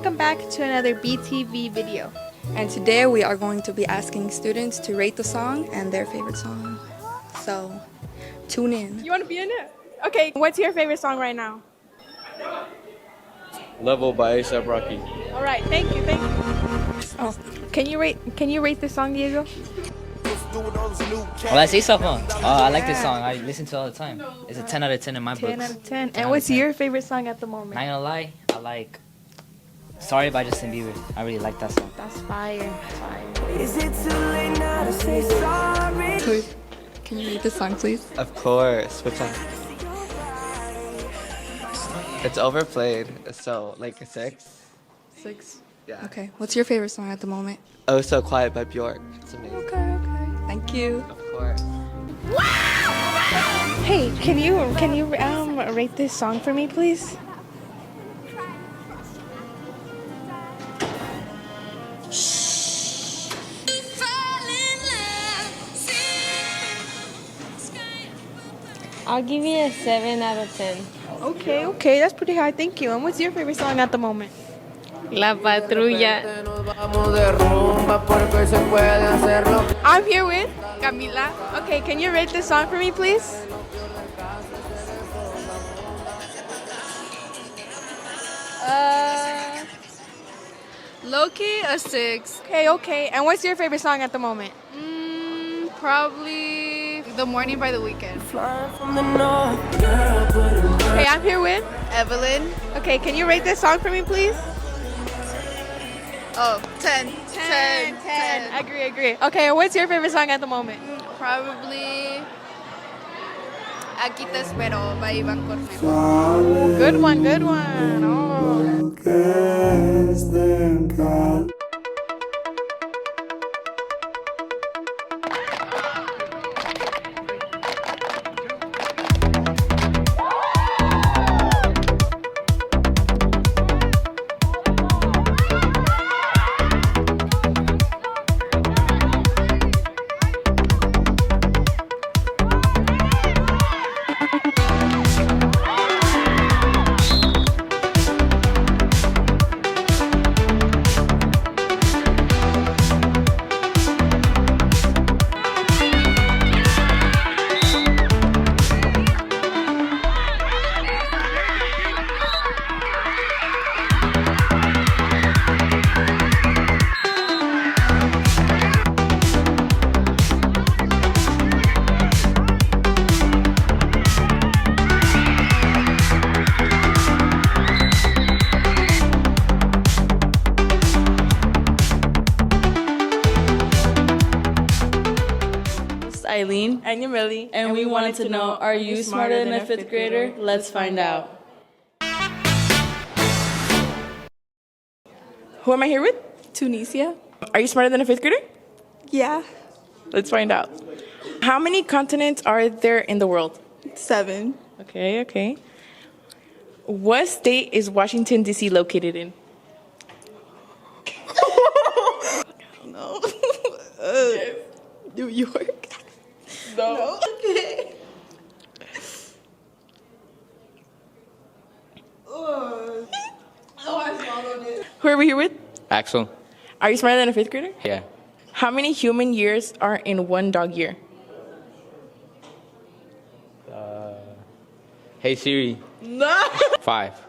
welcome back to another BTV video. And today we are going to be asking students to rate the song and their favorite song. So, tune in. You want to be in it? Okay, what's your favorite song right now? Level by A$AP Rocky. All right, thank you. Oh, can you rate this song, Diego? Oh, that's A$AP song. Oh, I like this song. I listen to it all the time. It's a 10 out of 10 in my books. 10 out of 10. And what's your favorite song at the moment? Not gonna lie, I like Sorry by Justin Bieber. I really like that song. That's fire. Is it too late now to say sorry? Please, can you read the song, please? Of course. Which one? It's overplayed. So, like a 6? 6. Yeah. Okay, what's your favorite song at the moment? Oh, So Quiet by Bjork. It's amazing. Okay. Thank you. Of course. Hey, can you rate this song for me, please? I'll give you a 7 out of 10. Okay, that's pretty high. Thank you. And what's your favorite song at the moment? La Patrulla. I'm here with Camila. Okay, can you rate this song for me, please? Low-key, a 6. Okay. And what's your favorite song at the moment? Probably The Morning by The Weeknd. Okay, I'm here with Evelyn. Okay, can you rate this song for me, please? Oh, 10. 10. Agree. Okay, and what's your favorite song at the moment? Probably Aquí Te Espero by Iván Cornejo. Good one. Oh. Eileen. And you're Millie. And we wanted to know, are you smarter than a fifth grader? Let's find out. Who am I here with? Tunisia? Are you smarter than a fifth grader? Yeah. Let's find out. How many continents are there in the world? 7. Okay. What state is Washington, D.C. located in? No. New York? No. Okay. Who are we here with? Axel. Are you smarter than a fifth grader? Yeah. How many human years are in one dog year? Hey Siri. No. 5.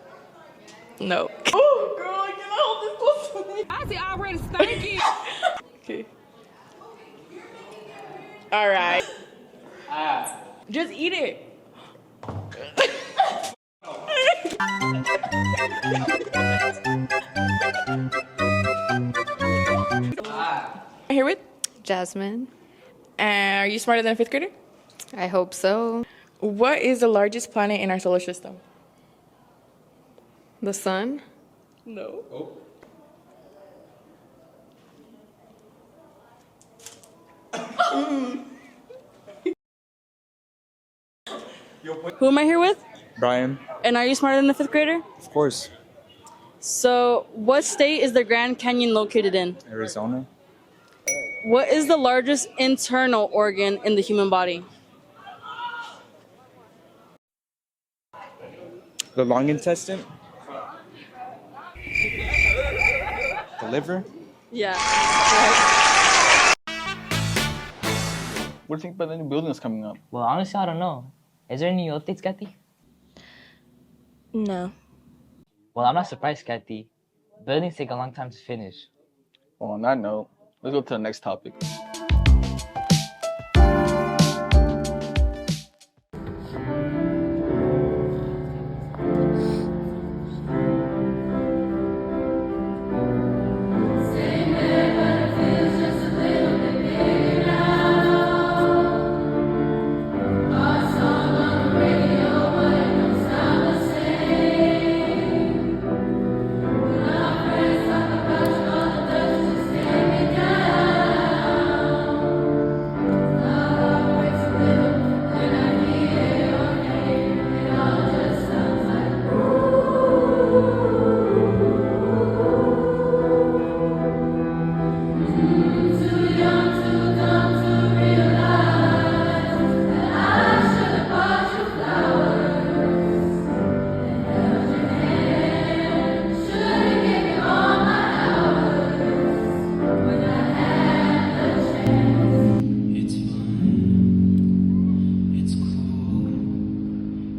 No. Oh, girl, I cannot hold this close to me. I see already stinky. Okay. All right. Just eat it. Here with? Jasmine. Are you smarter than a fifth grader? I hope so. What is the largest planet in our solar system? The sun. No. Who am I here with? Brian. And are you smarter than a fifth grader? Of course. So, what state is the Grand Canyon located in? Arizona. What is the largest internal organ in the human body? The long intestine. liver? Yeah. Right. What do you think about the new buildings coming up? Well, honestly, I don't know. Is there any updates, Kathy? No. Well, I'm not surprised, Kathy. Buildings take a long time to finish. Well, on that note, let's go to the next topic. It's fun, it's cool.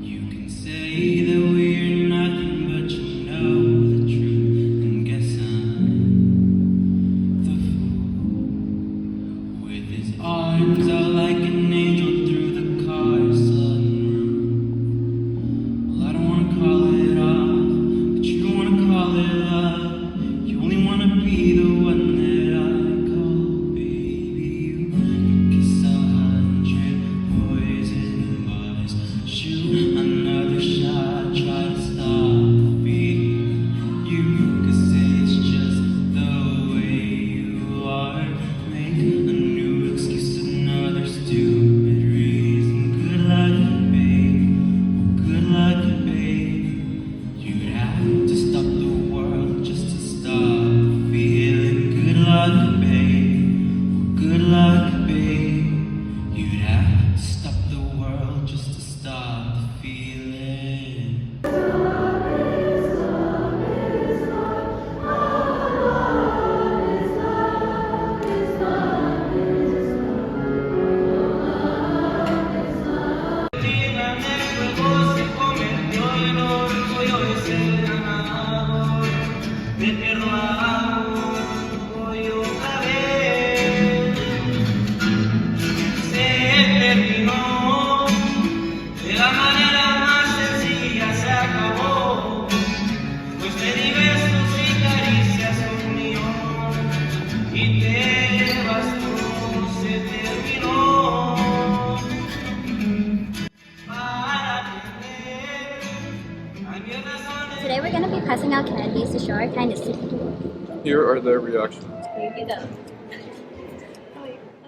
You can say that we're nothing, but you know the truth. And guess I'm the fool with his arms out like an angel through the car's sudden room. Well, I don't wanna call it off, but you don't wanna call it love. You only wanna be the one that I call baby. Kiss 100 poison bars, shoot another shot, try to stop the beat. You could say it's just the way you are. Make a new excuse, another stupid reason. Good luck, babe. Good luck, babe. You'd have to stop the world just to stop the feeling. Good luck, babe. Good luck, babe. You'd have to stop the world just to stop the feeling. Se convirtió en orgullo de ser ganador, de hoy otra vez se terminó, de la manera más sencilla se acabó, pues te di besos y caricias un millón, y te vas tú, se terminó. Today we're going to be passing out candies to show our kindness to people. Here are their reactions. Here you go.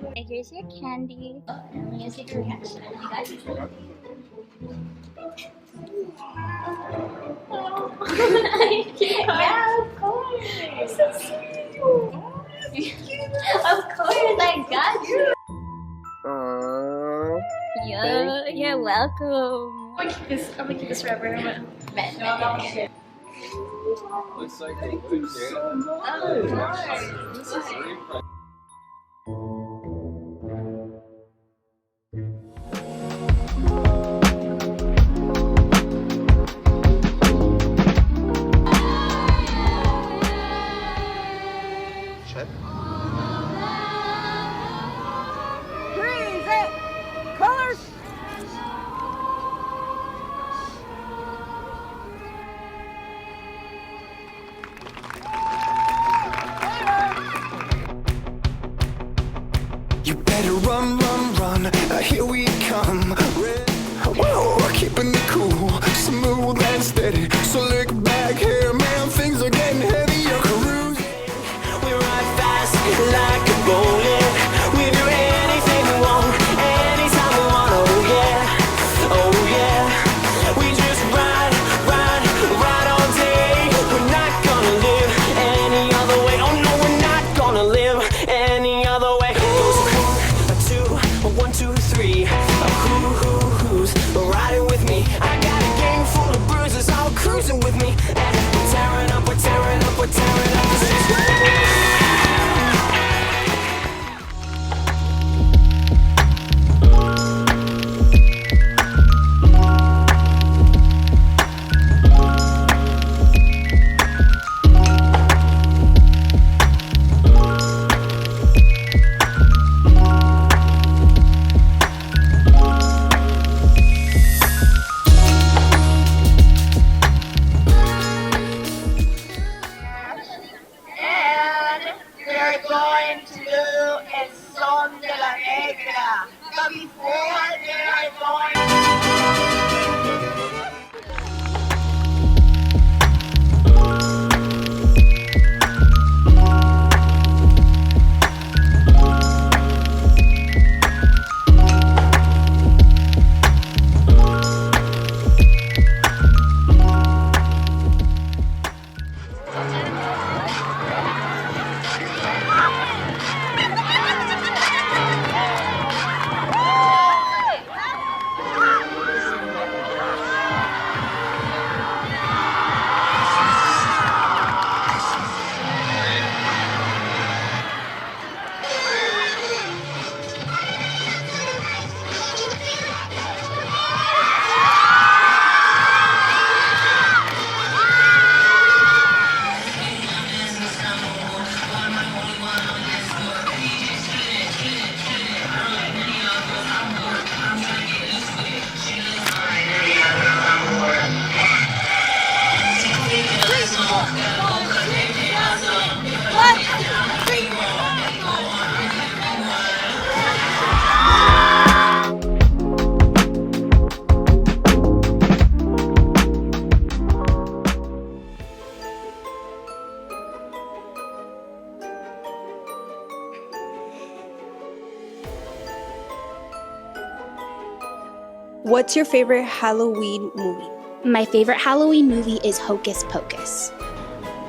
Okay, here's your candy. And we're going to take a reaction. You guys yeah, of course. It's so sweet. Of course, I got you. You're welcome. I'm gonna keep this forever. Looks like a You better run, run, run, here we come. Whoa, keeping it cool, smooth and steady. So look back here, man, things are getting heavy. You're cruising, we ride fast like a bullet. We do anything we want, anytime we want. Oh yeah, oh yeah. We just ride, ride, ride all day. We're not gonna live any other way. Oh no, we're not gonna live any other way. One, two, three. Who's riding with me? I got a gang full of bruises all cruising with me. And we're tearing up the streets. going to do El Son de la Negra. But before they are going What's your favorite Halloween movie? My favorite Halloween movie is Hocus Pocus.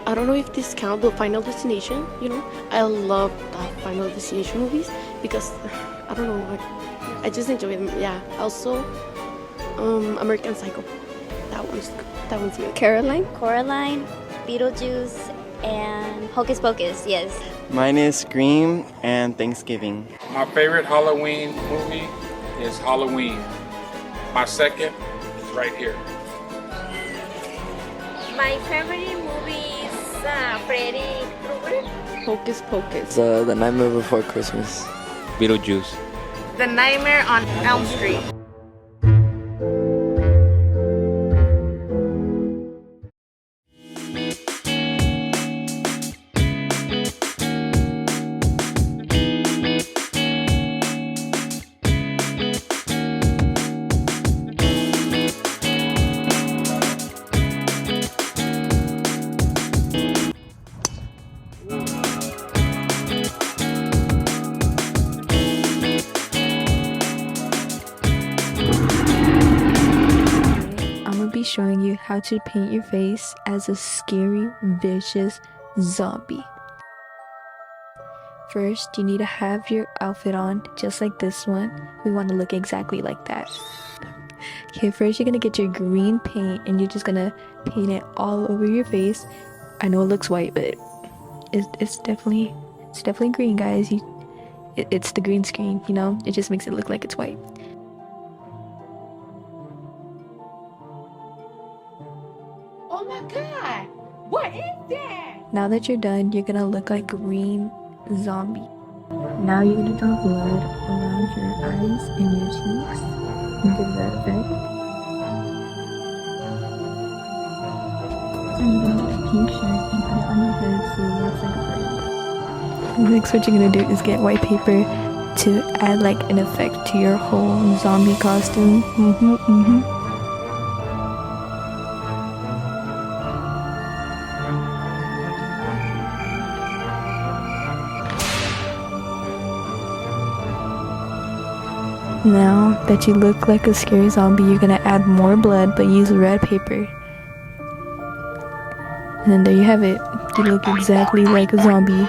I don't know if this counts, but Final Destination, I love the Final Destination movies because, I don't know, I just enjoy them, yeah. Also, American Psycho, that one's good. Coraline, Beetlejuice, and Hocus Pocus, yes. Mine is Scream and Thanksgiving. My favorite Halloween movie is Halloween. My second is right here. My favorite movie is Freddy Krueger. Hocus Pocus. The Nightmare Before Christmas. Beetlejuice. The Nightmare on Elm Street. Showing you how to paint your face as a scary, vicious zombie. First, you need to have your outfit on, just like this one. We want to look exactly like that. Okay, first you're gonna get your green paint and you're just gonna paint it all over your face. I know it looks white, but it's definitely green, guys. It's the green screen, it just makes it look like it's white. Oh my God! What is that? Now that you're done, you're gonna look like a green zombie. Now you're gonna draw blood around your eyes and your cheeks and give that effect. And you're gonna get a pink shirt and put it on your hood so it looks like a bird. Next, what you're gonna do is get white paper to add like an effect to your whole zombie costume. Now that you look like a scary zombie, you're gonna add more blood, but use red paper. And then there you have it. You look exactly like a zombie.